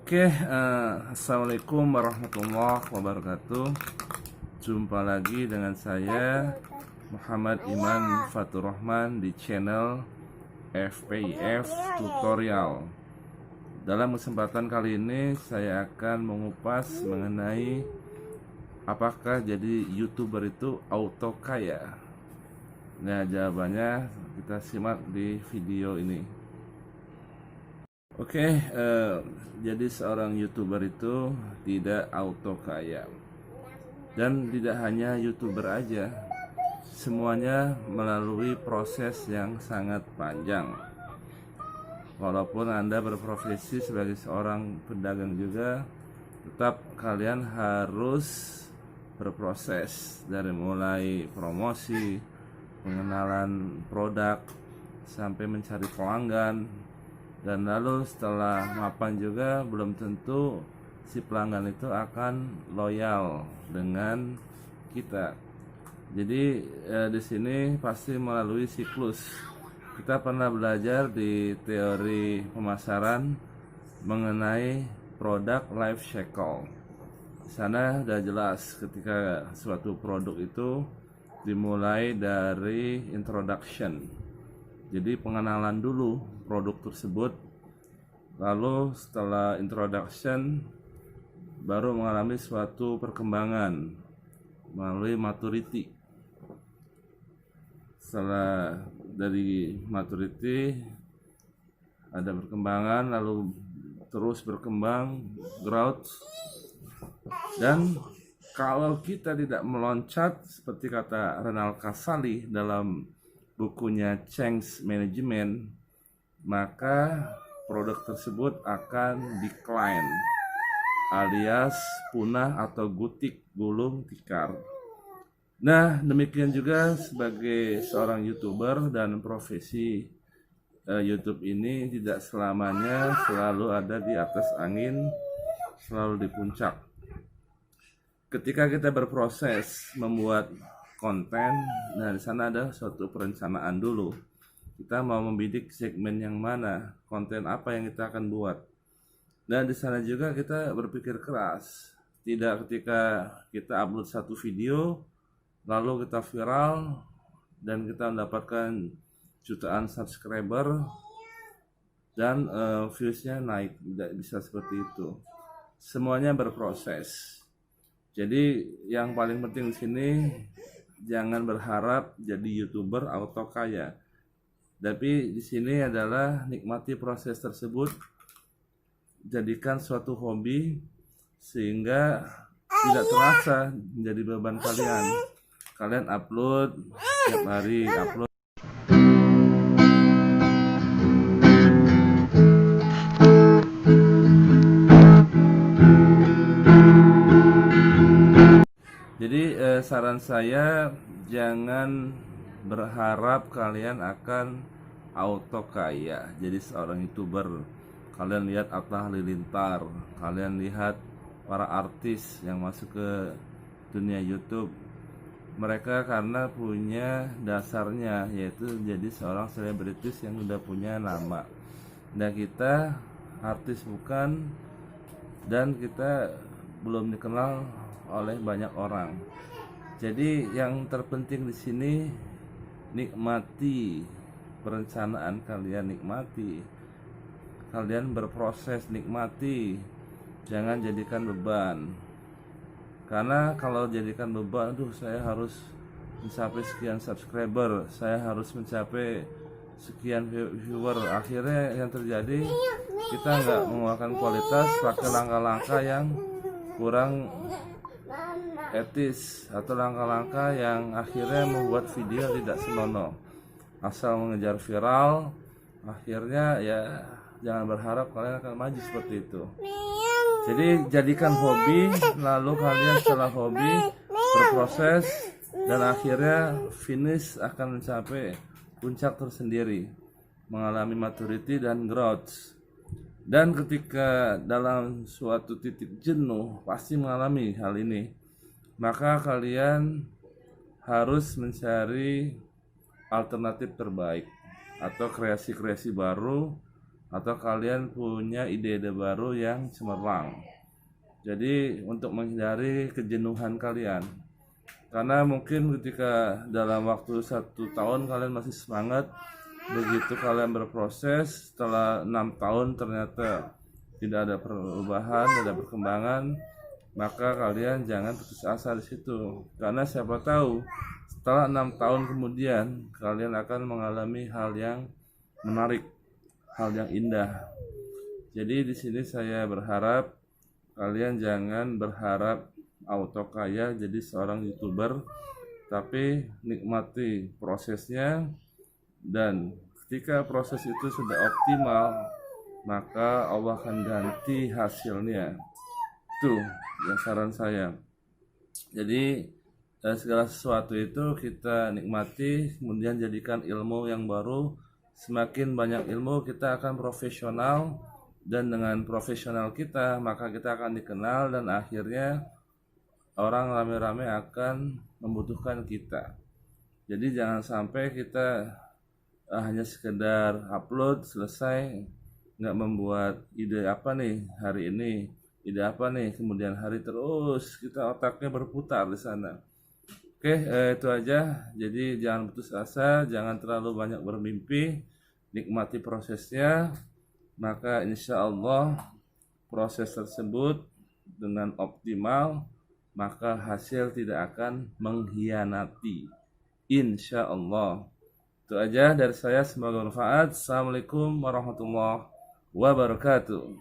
Assalamualaikum warahmatullahi wabarakatuh. Jumpa lagi dengan saya Muhammad Iman Fatur Rahman di channel FPIF Tutorial. Dalam kesempatan kali ini saya akan mengupas mengenai apakah jadi YouTuber itu auto kaya. Nah, jawabannya kita simak di video ini. Jadi seorang YouTuber itu tidak auto kaya. Dan tidak hanya YouTuber aja, semuanya melalui proses yang sangat panjang. Walaupun Anda berprofesi sebagai seorang pedagang juga, tetap kalian harus berproses dari mulai promosi, pengenalan produk, sampai mencari pelanggan. Dan lalu setelah mapan juga belum tentu si pelanggan itu akan loyal dengan kita. Jadi di sini pasti melalui siklus. Kita pernah belajar di teori pemasaran mengenai produk life cycle. Di sana sudah jelas ketika suatu produk itu dimulai dari introduction. Jadi pengenalan dulu produk tersebut, lalu setelah introduction baru mengalami suatu perkembangan melalui maturity. Setelah dari maturity ada perkembangan, lalu terus berkembang, growth. Dan kalau kita tidak meloncat seperti kata Renald Kasali dalam bukunya Change Management, maka produk tersebut akan decline alias punah atau gulung tikar. Nah, demikian juga sebagai seorang YouTuber dan profesi YouTube ini tidak selamanya selalu ada di atas angin, selalu di puncak. Ketika kita berproses membuat konten, nah di sana ada suatu perencanaan dulu. Kita mau membidik segmen yang mana, konten apa yang kita akan buat. Dan di sana juga kita berpikir keras. Tidak ketika kita upload satu video, lalu kita viral dan kita mendapatkan jutaan subscriber dan viewsnya naik. Tidak bisa seperti itu. Semuanya berproses. Jadi yang paling penting di sini, jangan berharap jadi YouTuber auto kaya. Tapi di sini adalah nikmati proses tersebut, jadikan suatu hobi sehingga tidak terasa menjadi beban kalian. Kalian upload setiap hari, upload. Jadi saran saya, jangan berharap kalian akan auto kaya jadi seorang YouTuber. Kalian lihat Atta Halilintar, kalian lihat para artis yang masuk ke dunia YouTube. Mereka karena punya dasarnya, yaitu jadi seorang selebritis yang udah punya nama. Nah, kita artis bukan, dan kita belum dikenal oleh banyak orang. Jadi yang terpenting di sini, nikmati perencanaan kalian, nikmati kalian berproses, nikmati, jangan jadikan beban. Karena kalau jadikan beban, saya harus mencapai sekian subscriber, saya harus mencapai sekian viewer, akhirnya yang terjadi kita nggak mengeluarkan kualitas, pakai langkah-langkah yang kurang etis atau langkah-langkah yang akhirnya membuat video tidak senonoh, asal mengejar viral. Akhirnya ya jangan berharap kalian akan maju seperti itu. Jadi jadikan hobi, lalu kalian setelah hobi berproses dan akhirnya finish akan mencapai puncak tersendiri, mengalami maturity dan growth. Dan ketika dalam suatu titik jenuh pasti mengalami hal ini, maka kalian harus mencari alternatif terbaik atau kreasi-kreasi baru atau kalian punya ide-ide baru yang cemerlang. Jadi untuk menghindari kejenuhan kalian, karena mungkin ketika dalam waktu 1 tahun kalian masih semangat, begitu kalian berproses setelah 6 tahun ternyata tidak ada perubahan, tidak ada perkembangan, maka kalian jangan putus asa di situ. Karena siapa tahu setelah 6 tahun kemudian kalian akan mengalami hal yang menarik, hal yang indah. Jadi di sini saya berharap kalian jangan berharap auto kaya jadi seorang YouTuber, tapi nikmati prosesnya, dan ketika proses itu sudah optimal, maka Allah akan ganti hasilnya. Itu yang saran saya. Jadi segala sesuatu itu kita nikmati, kemudian jadikan ilmu yang baru. Semakin banyak ilmu, kita akan profesional, dan dengan profesional kita maka kita akan dikenal, dan akhirnya orang rame-rame akan membutuhkan kita. Jadi jangan sampai kita hanya sekedar upload selesai, nggak membuat ide apa nih hari ini, ide apa nih kemudian hari, terus kita otaknya berputar di sana. Oke, itu aja. Jadi jangan putus asa, jangan terlalu banyak bermimpi, nikmati prosesnya, maka insya Allah proses tersebut dengan optimal, maka hasil tidak akan mengkhianati, insya Allah. Itu aja dari saya, semoga bermanfaat. Assalamualaikum warahmatullahi wabarakatuh.